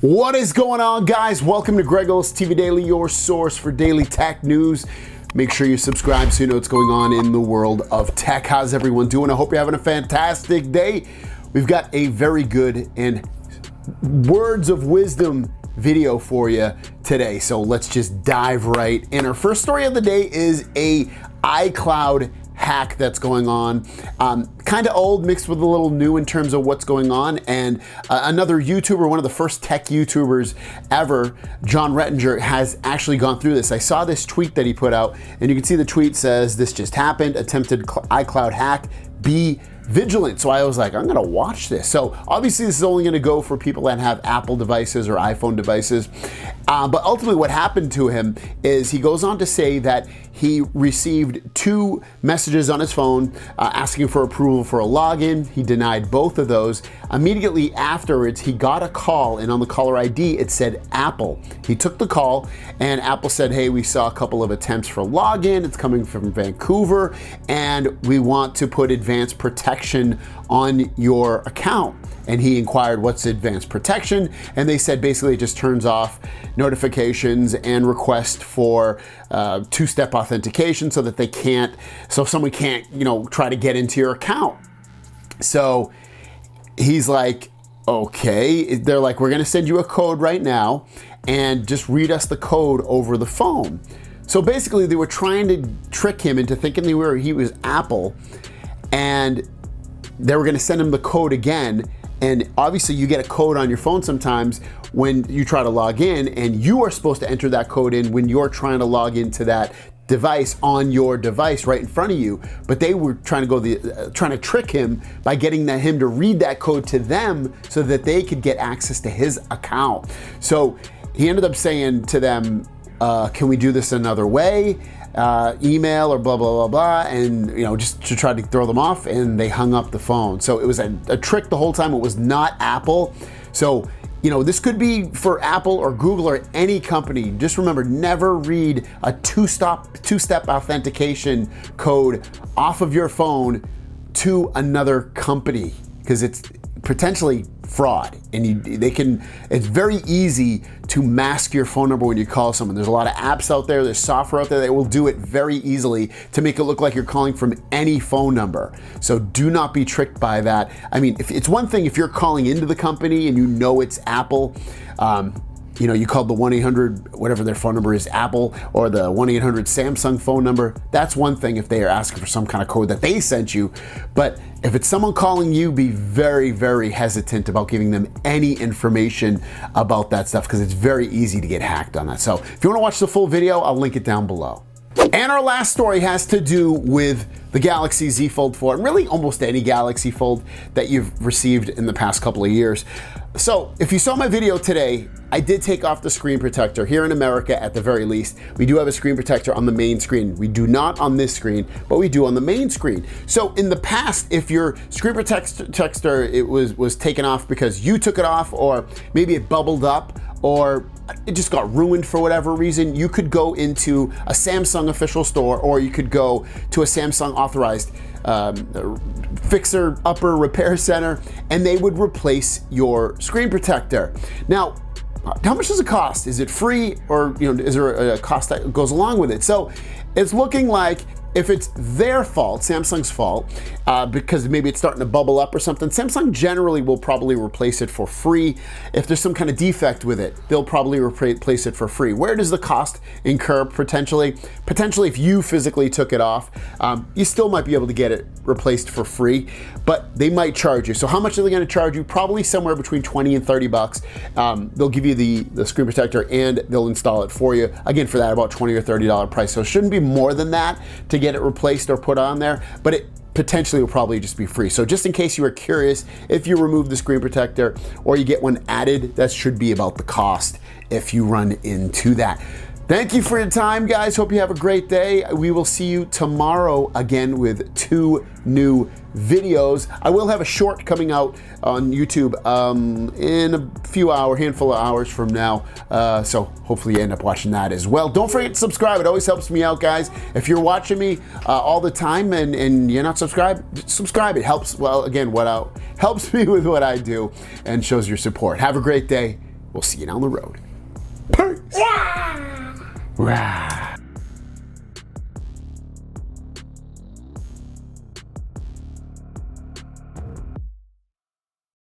What is going on, guys? Welcome to Greggles TV Daily, your source for daily tech news. Make sure you subscribe so you know what's going on in the world of tech. How's everyone doing? I hope you're having a fantastic day. We've got a very good and words of wisdom video for you today. So let's just dive right in. Our first story of the day is a iCloud hack that's going on. Kind of old mixed with a little new in terms of what's going on. And another YouTuber, one of the first tech YouTubers ever, John Rettinger, has actually gone through this. I saw this tweet that he put out, and you can see the tweet says, "This just happened, attempted iCloud hack, be vigilant." So I was like, I'm gonna watch this. So obviously this is only gonna go for people that have Apple devices or iPhone devices. But ultimately what happened to him is he goes on to say that he received 2 messages on his phone asking for approval for a login. He denied both of those. Immediately afterwards, he got a call, and on the caller ID, it said Apple. He took the call, and Apple said, "Hey, we saw a couple of attempts for login. It's coming from Vancouver, and we want to put advanced protection on your account." And he inquired, "What's advanced protection?" And they said basically it just turns off notifications and request for 2-step authentication so that someone can't, try to get into your account. So he's like, okay. They're like, "We're gonna send you a code right now and just read us the code over the phone." So basically they were trying to trick him into thinking he was Apple, and they were gonna send him the code again. And obviously you get a code on your phone sometimes when you try to log in, and you are supposed to enter that code in when you're trying to log into that device on your device right in front of you. But they were trying to trick him by getting him to read that code to them so that they could get access to his account. So he ended up saying to them, "Can we do this another way? Email or blah, blah, blah, blah," and just to try to throw them off, and they hung up the phone. So it was a trick the whole time. It was not Apple. So, this could be for Apple or Google or any company. Just remember, never read a two-step authentication code off of your phone to another company, because it's potentially fraud, and it's very easy to mask your phone number when you call someone. There's a lot of apps out there, there's software out there that will do it very easily to make it look like you're calling from any phone number. So do not be tricked by that. I mean, if it's one thing if you're calling into the company and it's Apple, you called the 1-800, whatever their phone number is, Apple, or the 1-800 Samsung phone number. That's one thing if they are asking for some kind of code that they sent you. But if it's someone calling you, be very, very hesitant about giving them any information about that stuff, because it's very easy to get hacked on that. So if you want to watch the full video, I'll link it down below. And our last story has to do with the Galaxy Z Fold 4, and really almost any Galaxy Fold that you've received in the past couple of years. So if you saw my video today, I did take off the screen protector. Here in America, at the very least, we do have a screen protector on the main screen. We do not on this screen, but we do on the main screen. So in the past, if your screen protector was taken off because you took it off, or maybe it bubbled up, or it just got ruined for whatever reason, you could go into a Samsung official store, or you could go to a Samsung authorized fixer upper repair center, and they would replace your screen protector. Now, how much does it cost? Is it free, or is there a cost that goes along with it? So it's looking like if it's their fault, Samsung's fault, because maybe it's starting to bubble up or something, Samsung generally will probably replace it for free. If there's some kind of defect with it, they'll probably replace it for free. Where does the cost incur potentially? Potentially, if you physically took it off, you still might be able to get it replaced for free, but they might charge you. So how much are they going to charge you? Probably somewhere between 20 and 30 bucks. They'll give you the screen protector, and they'll install it for you. Again, for that about $20 or $30 price. So it shouldn't be more than that to get it replaced or put on there, but it potentially will probably just be free. So just in case you were curious, if you remove the screen protector or you get one added, that should be about the cost if you run into that. Thank you for your time, guys. Hope you have a great day. We will see you tomorrow again with 2 new videos. I will have a short coming out on YouTube in a handful of hours from now. So hopefully you end up watching that as well. Don't forget to subscribe. It always helps me out, guys. If you're watching me all the time and you're not subscribed, subscribe. It helps, helps me with what I do and shows your support. Have a great day. We'll see you down the road. Peace. Rah.